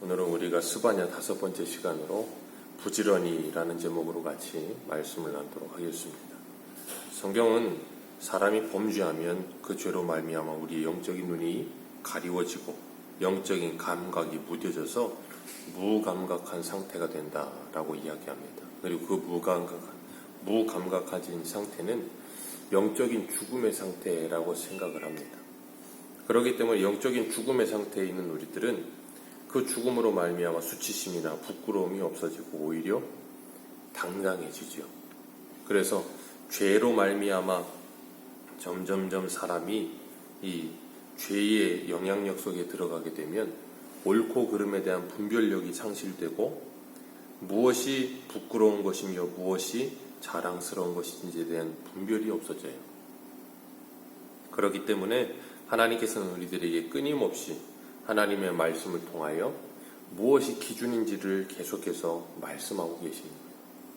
오늘은 우리가 스바냐 5번째 시간으로 부지런히라는 제목으로 같이 말씀을 나누도록 하겠습니다. 성경은 사람이 범죄하면 그 죄로 말미암아 우리의 영적인 눈이 가리워지고 영적인 감각이 무뎌져서 무감각한 상태가 된다라고 이야기합니다. 그리고 그 무감각해진 상태는 영적인 죽음의 상태라고 생각을 합니다. 그렇기 때문에 영적인 죽음의 상태에 있는 우리들은 그 죽음으로 말미암아 수치심이나 부끄러움이 없어지고 오히려 당당해지죠. 그래서 죄로 말미암아 점점점 사람이 이 죄의 영향력 속에 들어가게 되면 옳고 그름에 대한 분별력이 상실되고 무엇이 부끄러운 것이며 무엇이 자랑스러운 것인지에 대한 분별이 없어져요. 그렇기 때문에 하나님께서는 우리들에게 끊임없이 하나님의 말씀을 통하여 무엇이 기준인지를 계속해서 말씀하고 계십니다.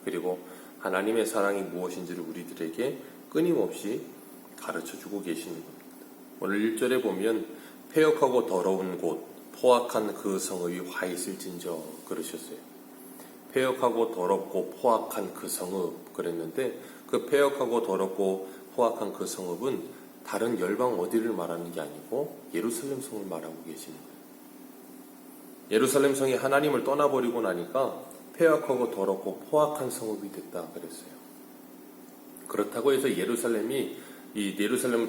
그리고 하나님의 사랑이 무엇인지를 우리들에게 끊임없이 가르쳐주고 계시는 겁니다. 오늘 1절에 보면 패역하고 더러운 곳 포악한 그 성읍이 화 있을진저 그러셨어요. 패역하고 더럽고 포악한 그 성읍 그랬는데 그 패역하고 더럽고 포악한 그 성읍은 다른 열방 어디를 말하는 게 아니고 예루살렘 성을 말하고 계시는 거예요. 예루살렘 성이 하나님을 떠나버리고 나니까 패역하고 더럽고 포악한 성읍이 됐다 그랬어요. 그렇다고 해서 예루살렘을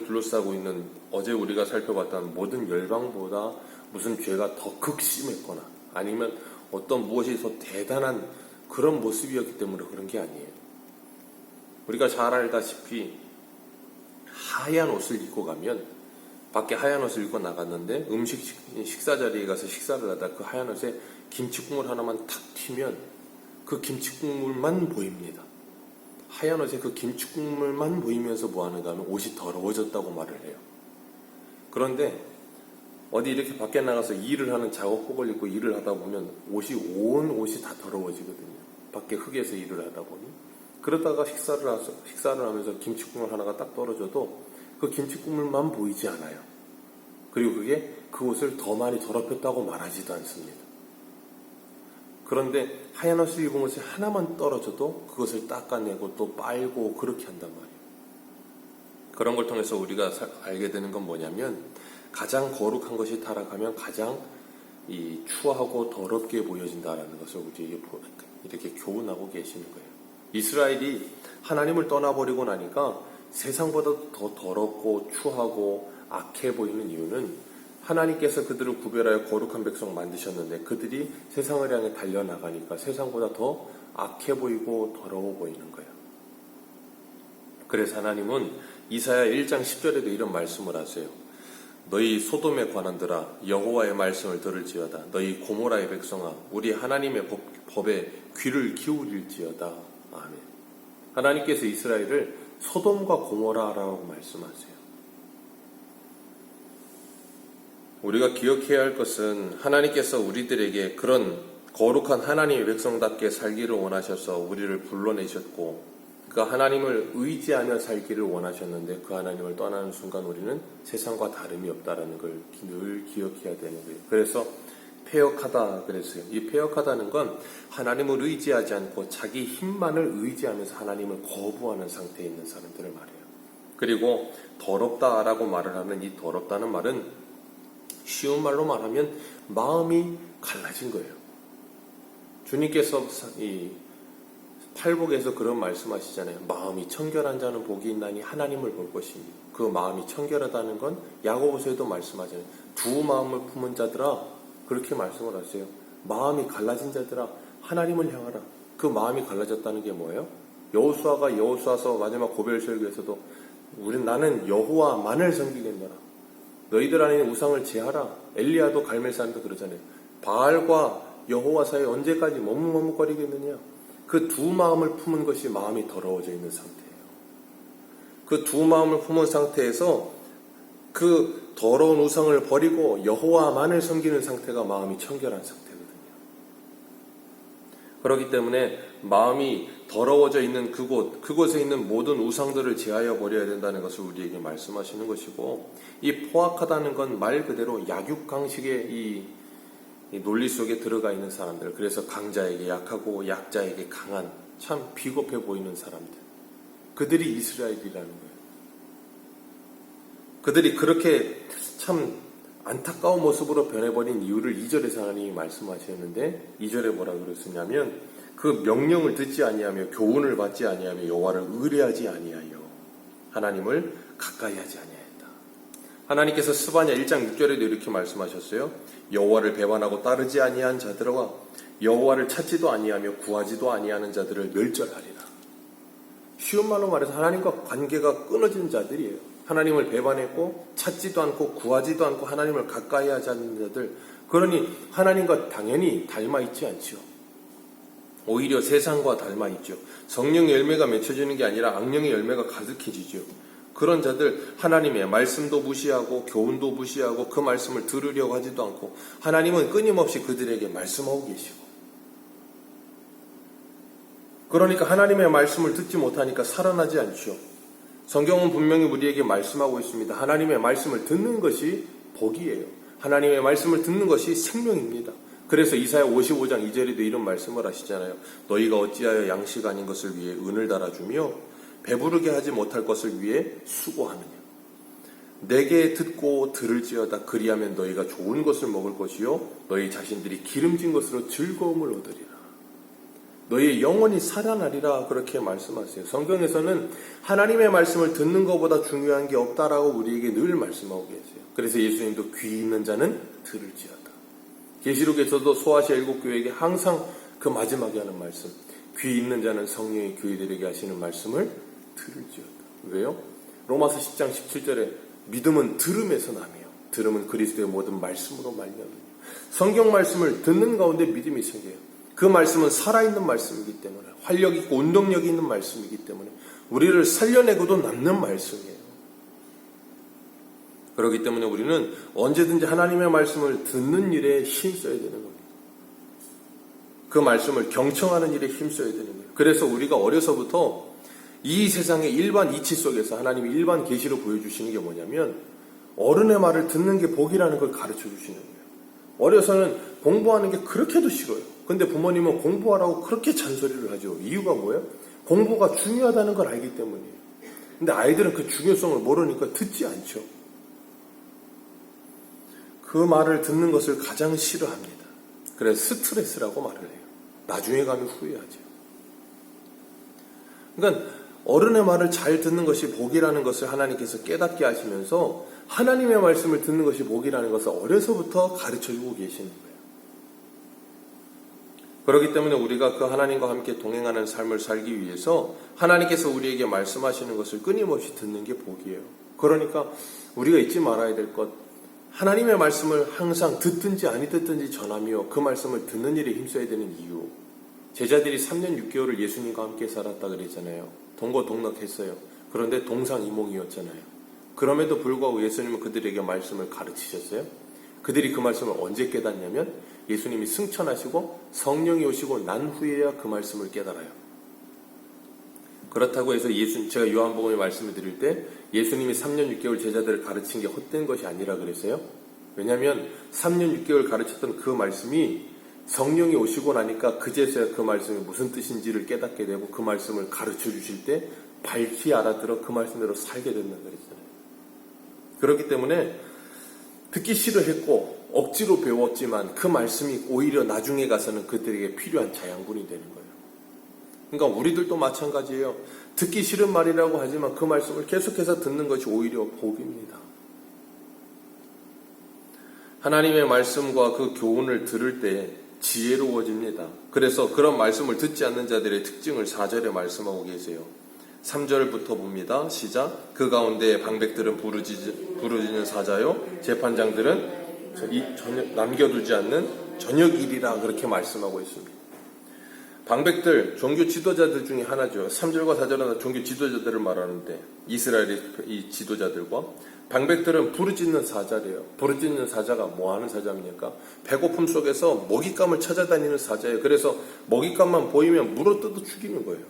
둘러싸고 있는 어제 우리가 살펴봤던 모든 열방보다 무슨 죄가 더 극심했거나 아니면 어떤 무엇이 더 대단한 그런 모습이었기 때문에 그런 게 아니에요. 우리가 잘 알다시피 하얀 옷을 입고 가면 밖에 하얀 옷을 입고 나갔는데 식사 자리에 가서 식사를 하다 그 하얀 옷에 김치국물 하나만 탁 튀면 그 김치국물만 보입니다. 하얀 옷에 그 김치국물만 보이면서 뭐 하는가 하면 옷이 더러워졌다고 말을 해요. 그런데 어디 이렇게 밖에 나가서 일을 하는 작업복을 입고 일을 하다 보면 온 옷이 다 더러워지거든요. 밖에 흙에서 일을 하다 보니. 그러다가 식사를 하면서 김치국물 하나가 딱 떨어져도 그 김치국물만 보이지 않아요. 그리고 그게 그 옷을 더 많이 더럽혔다고 말하지도 않습니다. 그런데 하얀 옷을 입은 옷이 하나만 떨어져도 그것을 닦아내고 또 빨고 그렇게 한단 말이에요. 그런 걸 통해서 우리가 알게 되는 건 뭐냐면 가장 거룩한 것이 타락하면 가장 추하고 더럽게 보여진다라는 것을 우리에게 이렇게 교훈하고 계시는 거예요. 이스라엘이 하나님을 떠나버리고 나니까 세상보다 더 더럽고 추하고 악해 보이는 이유는 하나님께서 그들을 구별하여 거룩한 백성 만드셨는데 그들이 세상을 향해 달려나가니까 세상보다 더 악해 보이고 더러워 보이는 거예요. 그래서 하나님은 이사야 1장 10절에도 이런 말씀을 하세요. 너희 소돔의 관원들아 여호와의 말씀을 들을지어다. 너희 고모라의 백성아 우리 하나님의 법에 귀를 기울일지어다. 아멘. 하나님께서 이스라엘을 소돔과 고모라라고 말씀하세요. 우리가 기억해야 할 것은 하나님께서 우리들에게 그런 거룩한 하나님의 백성답게 살기를 원하셔서 우리를 불러내셨고 그 하나님을 의지하며 살기를 원하셨는데 그 하나님을 떠나는 순간 우리는 세상과 다름이 없다라는 걸 늘 기억해야 되는 거예요. 그래서 패역하다 그랬어요. 이 패역하다는 건 하나님을 의지하지 않고 자기 힘만을 의지하면서 하나님을 거부하는 상태에 있는 사람들을 말해요. 그리고 더럽다라고 말을 하는 이 더럽다는 말은 쉬운 말로 말하면 마음이 갈라진 거예요. 주님께서 이 팔복에서 그런 말씀하시잖아요. 마음이 청결한 자는 복이 있나니 하나님을 볼 것입니다. 그 마음이 청결하다는 건 야고보서에도 말씀하잖아요. 두 마음을 품은 자들아 그렇게 말씀을 하세요. 마음이 갈라진 자들아 하나님을 향하라. 그 마음이 갈라졌다는 게 뭐예요? 여호수아서 마지막 고별 설교에서도 나는 여호와만을 섬기겠노라. 너희들 안에 있는 우상을 제하라. 엘리야도 갈멜산도 그러잖아요. 바알과 여호와 사이에 언제까지 머뭇머뭇거리겠느냐. 그 두 마음을 품은 것이 마음이 더러워져 있는 상태예요. 그 두 마음을 품은 상태에서 그 더러운 우상을 버리고 여호와만을 섬기는 상태가 마음이 청결한 상태거든요. 그렇기 때문에 마음이 더러워져 있는 그곳에 있는 모든 우상들을 제하여 버려야 된다는 것을 우리에게 말씀하시는 것이고 이 포악하다는 건 말 그대로 약육강식의 이 논리 속에 들어가 있는 사람들, 그래서 강자에게 약하고 약자에게 강한 참 비겁해 보이는 사람들, 그들이 이스라엘이라는 거예요. 그들이 그렇게 참 안타까운 모습으로 변해버린 이유를 2절에서 하나님이 말씀하셨는데, 2절에 뭐라 그랬었냐면 그 명령을 듣지 아니하며 교훈을 받지 아니하며 여호와를 의뢰하지 아니하여 하나님을 가까이 하지 아니하였다. 하나님께서 스바냐 1장 6절에도 이렇게 말씀하셨어요. 여호와를 배반하고 따르지 아니한 자들과 여호와를 찾지도 아니하며 구하지도 아니하는 자들을 멸절하리라. 쉬운 말로 말해서 하나님과 관계가 끊어진 자들이에요. 하나님을 배반했고 찾지도 않고 구하지도 않고 하나님을 가까이 하지 않는 자들, 그러니 하나님과 당연히 닮아 있지 않죠. 오히려 세상과 닮아 있죠. 성령의 열매가 맺혀지는 게 아니라 악령의 열매가 가득해지죠. 그런 자들, 하나님의 말씀도 무시하고 교훈도 무시하고 그 말씀을 들으려고 하지도 않고, 하나님은 끊임없이 그들에게 말씀하고 계시고, 그러니까 하나님의 말씀을 듣지 못하니까 살아나지 않죠. 성경은 분명히 우리에게 말씀하고 있습니다. 하나님의 말씀을 듣는 것이 복이에요. 하나님의 말씀을 듣는 것이 생명입니다. 그래서 이사야 55장 2절에도 이런 말씀을 하시잖아요. 너희가 어찌하여 양식 아닌 것을 위해 은을 달아주며 배부르게 하지 못할 것을 위해 수고하느냐. 내게 듣고 들을지어다. 그리하면 너희가 좋은 것을 먹을 것이요 너희 자신들이 기름진 것으로 즐거움을 얻으리라. 너희의 영혼이 살아나리라. 그렇게 말씀하세요. 성경에서는 하나님의 말씀을 듣는 것보다 중요한 게 없다라고 우리에게 늘 말씀하고 계세요. 그래서 예수님도 귀 있는 자는 들을지어다. 계시록에서도 소아시아 7교회에게 항상 그 마지막에 하는 말씀, 귀 있는 자는 성령의 교회들에게 하시는 말씀을 들을지어다. 왜요? 로마서 10장 17절에 믿음은 들음에서 나며 들음은 그리스도의 모든 말씀으로 말미암으며. 성경 말씀을 듣는 가운데 믿음이 생겨요. 그 말씀은 살아있는 말씀이기 때문에, 활력 있고 운동력이 있는 말씀이기 때문에 우리를 살려내고도 남는 말씀이에요. 그렇기 때문에 우리는 언제든지 하나님의 말씀을 듣는 일에 힘써야 되는 겁니다. 그 말씀을 경청하는 일에 힘써야 되는 거예요. 그래서 우리가 어려서부터 이 세상의 일반 이치 속에서 하나님이 일반 계시로 보여주시는 게 뭐냐면 어른의 말을 듣는 게 복이라는 걸 가르쳐 주시는 거예요. 어려서는 공부하는 게 그렇게도 싫어요. 근데 부모님은 공부하라고 그렇게 잔소리를 하죠. 이유가 뭐예요? 공부가 중요하다는 걸 알기 때문이에요. 근데 아이들은 그 중요성을 모르니까 듣지 않죠. 그 말을 듣는 것을 가장 싫어합니다. 그래서 스트레스라고 말을 해요. 나중에 가면 후회하죠. 그러니까 어른의 말을 잘 듣는 것이 복이라는 것을 하나님께서 깨닫게 하시면서 하나님의 말씀을 듣는 것이 복이라는 것을 어려서부터 가르쳐주고 계시는 거예요. 그렇기 때문에 우리가 그 하나님과 함께 동행하는 삶을 살기 위해서 하나님께서 우리에게 말씀하시는 것을 끊임없이 듣는 게 복이에요. 그러니까 우리가 잊지 말아야 될 것, 하나님의 말씀을 항상 듣든지 아니 듣든지 전하며 그 말씀을 듣는 일에 힘써야 되는 이유. 제자들이 3년 6개월을 예수님과 함께 살았다 그랬잖아요. 동거동락했어요. 그런데 동상이몽이었잖아요. 그럼에도 불구하고 예수님은 그들에게 말씀을 가르치셨어요. 그들이 그 말씀을 언제 깨닫냐면 예수님이 승천하시고 성령이 오시고 난 후에야 그 말씀을 깨달아요. 그렇다고 해서 제가 요한복음에 말씀을 드릴 때 예수님이 3년 6개월 제자들을 가르친 게 헛된 것이 아니라 그랬어요. 왜냐하면 3년 6개월 가르쳤던 그 말씀이 성령이 오시고 나니까 그제서야 그 말씀이 무슨 뜻인지를 깨닫게 되고 그 말씀을 가르쳐 주실 때 밝히 알아들어 그 말씀대로 살게 된다고 그랬잖아요. 그렇기 때문에 듣기 싫어했고 억지로 배웠지만 그 말씀이 오히려 나중에 가서는 그들에게 필요한 자양분이 되는 거예요. 그러니까 우리들도 마찬가지예요. 듣기 싫은 말이라고 하지만 그 말씀을 계속해서 듣는 것이 오히려 복입니다. 하나님의 말씀과 그 교훈을 들을 때 지혜로워집니다. 그래서 그런 말씀을 듣지 않는 자들의 특징을 4절에 말씀하고 계세요. 3절부터 봅니다. 시작. 그 가운데 방백들은 부르짖는 사자요 재판장들은 남겨두지 않는 저녁일이라 그렇게 말씀하고 있습니다. 방백들, 종교 지도자들 중에 하나죠. 3절과 4절은 종교 지도자들을 말하는데 이스라엘의 이 지도자들과 방백들은 부르짖는 사자래요. 부르짖는 사자가 뭐 하는 사자입니까? 배고픔 속에서 먹잇감을 찾아다니는 사자예요. 그래서 먹잇감만 보이면 물어뜯어 죽이는 거예요.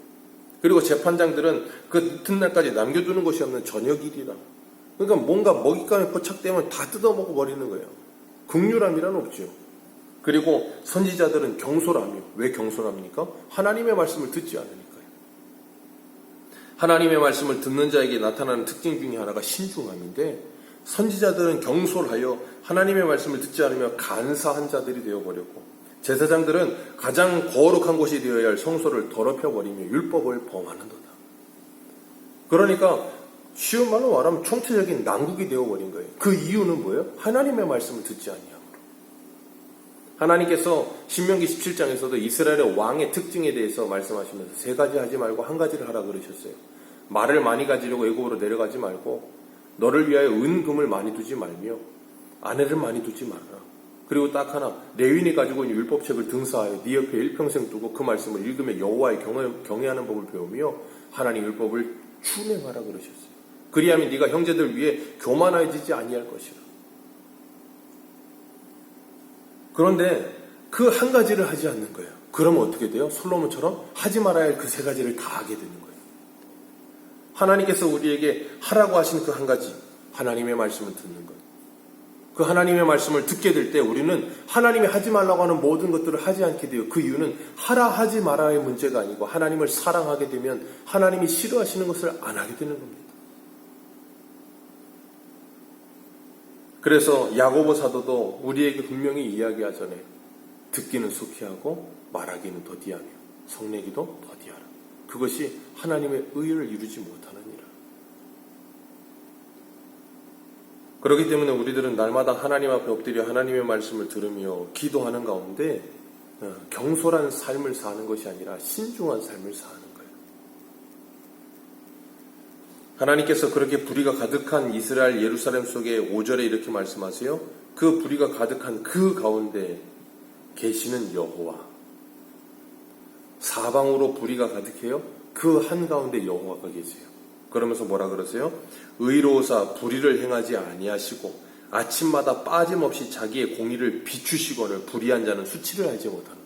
그리고 재판장들은 그 이튿날까지 남겨두는 것이 없는 저녁일이라. 그러니까 뭔가 먹잇감에 포착되면 다 뜯어먹어 버리는 거예요. 긍휼함이란 없죠. 그리고 선지자들은 경솔하며, 왜 경솔합니까? 하나님의 말씀을 듣지 않으니까요. 하나님의 말씀을 듣는 자에게 나타나는 특징 중에 하나가 신중함인데, 선지자들은 경솔하여 하나님의 말씀을 듣지 않으며 간사한 자들이 되어버렸고, 제사장들은 가장 거룩한 곳이 되어야 할 성소를 더럽혀버리며 율법을 범하는도다. 그러니까 쉬운 말로 말하면 총체적인 난국이 되어버린 거예요. 그 이유는 뭐예요? 하나님의 말씀을 듣지 아니함으로. 하나님께서 신명기 17장에서도 이스라엘의 왕의 특징에 대해서 말씀하시면서 세 가지 하지 말고 한 가지를 하라 그러셨어요. 말을 많이 가지려고 애굽으로 내려가지 말고, 너를 위하여 은금을 많이 두지 말며 아내를 많이 두지 말아라. 그리고 딱 하나, 레위인이 가지고 있는 율법책을 등사하여 네 옆에 일평생 두고 그 말씀을 읽으며 여호와의 경외하는 법을 배우며 하나님 율법을 준행하라 그러셨어요. 그리하면 네가 형제들 위해 교만해지지 아니할 것이라. 그런데 그 한 가지를 하지 않는 거예요. 그러면 어떻게 돼요? 솔로몬처럼 하지 말아야 할 그 세 가지를 다 하게 되는 거예요. 하나님께서 우리에게 하라고 하신 그 한 가지, 하나님의 말씀을 듣는 거예요. 그 하나님의 말씀을 듣게 될 때 우리는 하나님이 하지 말라고 하는 모든 것들을 하지 않게 돼요. 그 이유는 하라 하지 말아의 문제가 아니고 하나님을 사랑하게 되면 하나님이 싫어하시는 것을 안 하게 되는 겁니다. 그래서 야고보 사도도 우리에게 분명히 이야기하잖아요. 듣기는 속히 하고 말하기는 더디하며 성내기도 더디하라. 그것이 하나님의 의를 이루지 못하는 일. 그렇기 때문에 우리들은 날마다 하나님 앞에 엎드려 하나님의 말씀을 들으며 기도하는 가운데 경솔한 삶을 사는 것이 아니라 신중한 삶을 사는 거예요. 하나님께서 그렇게 불의가 가득한 이스라엘 예루살렘 속에 5절에 이렇게 말씀하세요. 그 불의가 가득한 그 가운데 계시는 여호와. 사방으로 불의가 가득해요. 그 한가운데 여호와가 계세요. 그러면서 뭐라 그러세요? 의로우사 불의를 행하지 아니하시고 아침마다 빠짐없이 자기의 공의를 비추시거늘 불의한 자는 수치를 알지 못하는도다.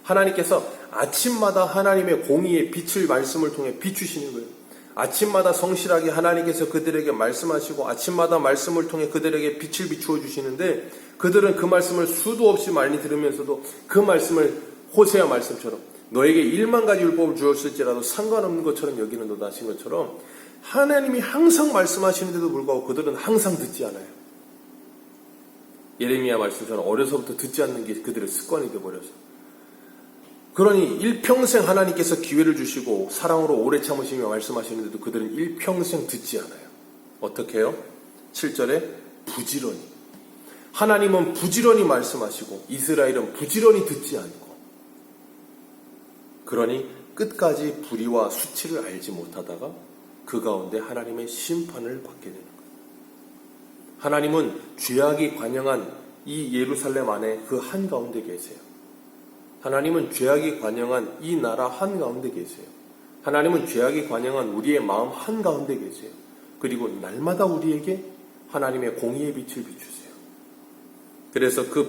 하나님께서 아침마다 하나님의 공의의 빛을 말씀을 통해 비추시는 거예요. 아침마다 성실하게 하나님께서 그들에게 말씀하시고 아침마다 말씀을 통해 그들에게 빛을 비추어 주시는데 그들은 그 말씀을 수도 없이 많이 들으면서도 그 말씀을 호세아 말씀처럼 너에게 1만 가지 율법을 주었을지라도 상관없는 것처럼 여기는도다 하신 것처럼 하나님이 항상 말씀하시는데도 불구하고 그들은 항상 듣지 않아요. 예레미야 말씀처럼 어려서부터 듣지 않는 게 그들의 습관이 되어버려서. 그러니 일평생 하나님께서 기회를 주시고 사랑으로 오래 참으시며 말씀하시는데도 그들은 일평생 듣지 않아요. 어떻게 해요? 7절에 부지런히. 하나님은 부지런히 말씀하시고 이스라엘은 부지런히 듣지 않고 그러니 끝까지 불의와 수치를 알지 못하다가 그 가운데 하나님의 심판을 받게 되는 거예요. 하나님은 죄악이 관영한 이 예루살렘 안에 그 한가운데 계세요. 하나님은 죄악이 관영한 이 나라 한가운데 계세요. 하나님은 죄악이 관영한 우리의 마음 한가운데 계세요. 그리고 날마다 우리에게 하나님의 공의의 빛을 비추세요. 그래서 그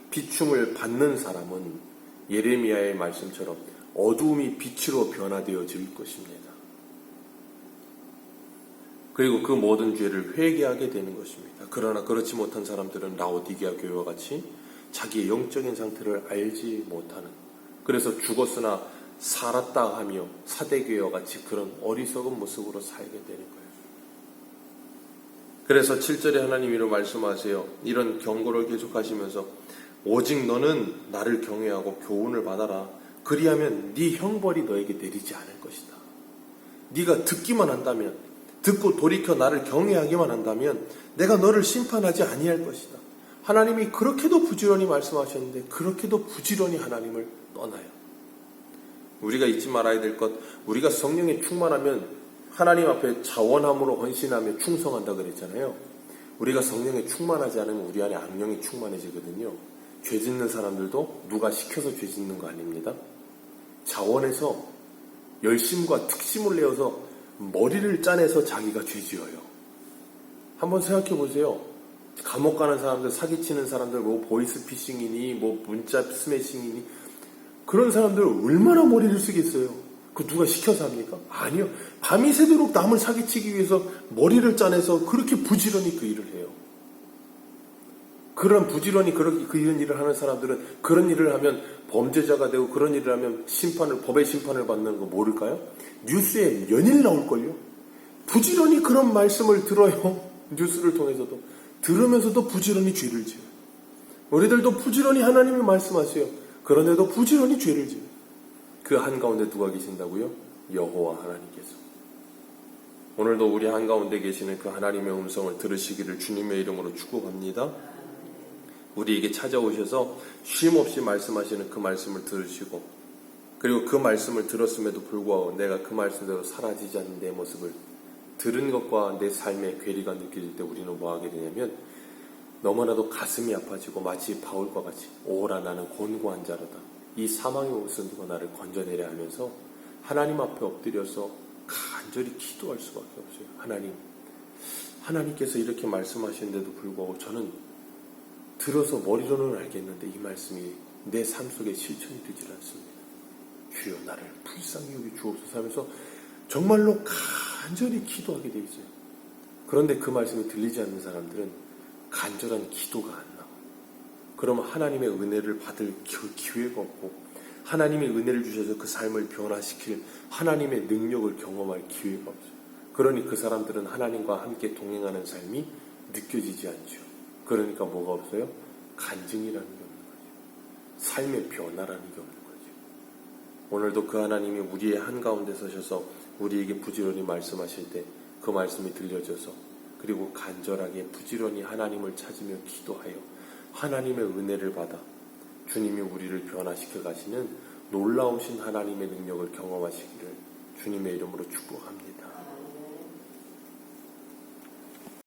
비춤을 받는 사람은 예레미야의 말씀처럼 어두움이 빛으로 변화되어질 것입니다. 그리고 그 모든 죄를 회개하게 되는 것입니다. 그러나 그렇지 못한 사람들은 라오디게아 교회와 같이 자기의 영적인 상태를 알지 못하는, 그래서 죽었으나 살았다 하며 사대교회와 같이 그런 어리석은 모습으로 살게 되는 거예요. 그래서 7절에 하나님 이런 말씀하세요. 이런 경고를 계속하시면서 오직 너는 나를 경외하고 교훈을 받아라. 그리하면 네 형벌이 너에게 내리지 않을 것이다. 네가 듣기만 한다면, 듣고 돌이켜 나를 경외하기만 한다면 내가 너를 심판하지 아니할 것이다. 하나님이 그렇게도 부지런히 말씀하셨는데 그렇게도 부지런히 하나님을 떠나요. 우리가 잊지 말아야 될 것, 우리가 성령에 충만하면 하나님 앞에 자원함으로 헌신하며 충성한다 그랬잖아요. 우리가 성령에 충만하지 않으면 우리 안에 악령이 충만해지거든요. 죄 짓는 사람들도 누가 시켜서 죄 짓는 거 아닙니다. 자원해서 열심과 특심을 내어서 머리를 짜내서 자기가 죄 지어요. 한번 생각해 보세요. 감옥 가는 사람들, 사기치는 사람들, 뭐 보이스피싱이니 뭐 문자 스매싱이니 그런 사람들 얼마나 머리를 쓰겠어요. 그 누가 시켜서 합니까? 아니요. 밤이 새도록 남을 사기치기 위해서 머리를 짜내서 그렇게 부지런히 그 일을 해요. 그런 부지런히 그런 일을 하는 사람들은 그런 일을 하면 범죄자가 되고 그런 일을 하면 법의 심판을 받는 거 모를까요? 뉴스에 연일 나올걸요? 부지런히 그런 말씀을 들어요. 뉴스를 통해서도. 들으면서도 부지런히 죄를 지어요. 우리들도 부지런히 하나님이 말씀하세요. 그런데도 부지런히 죄를 지어요. 그 한가운데 누가 계신다고요? 여호와 하나님께서. 오늘도 우리 한가운데 계시는 그 하나님의 음성을 들으시기를 주님의 이름으로 축복합니다. 우리에게 찾아오셔서 쉼없이 말씀하시는 그 말씀을 들으시고, 그리고 그 말씀을 들었음에도 불구하고 내가 그 말씀대로 사라지지 않는 내 모습을 들은 것과 내 삶의 괴리가 느껴질 때 우리는 뭐 하게 되냐면 너무나도 가슴이 아파지고 마치 바울과 같이 오라 나는 곤고한 자로다. 이 사망의 옷은 누가 나를 건져내려 하면서 하나님 앞에 엎드려서 간절히 기도할 수밖에 없어요. 하나님께서 이렇게 말씀하시는데도 불구하고 저는 들어서 머리로는 알겠는데 이 말씀이 내 삶 속에 실천이 되질 않습니다. 주여 나를 불쌍히 여기 주옵소서 하면서 정말로 간절히 기도하게 돼 있어요. 그런데 그 말씀이 들리지 않는 사람들은 간절한 기도가 안 나와요. 그러면 하나님의 은혜를 받을 기회가 없고 하나님의 은혜를 주셔서 그 삶을 변화시킬 하나님의 능력을 경험할 기회가 없어요. 그러니 그 사람들은 하나님과 함께 동행하는 삶이 느껴지지 않죠. 그러니까 뭐가 없어요? 간증이라는 게 없는 거죠. 삶의 변화라는 게 없는 거죠. 오늘도 그 하나님이 우리의 한가운데 서셔서 우리에게 부지런히 말씀하실 때 그 말씀이 들려져서 그리고 간절하게 부지런히 하나님을 찾으며 기도하여 하나님의 은혜를 받아 주님이 우리를 변화시켜 가시는 놀라우신 하나님의 능력을 경험하시기를 주님의 이름으로 축복합니다.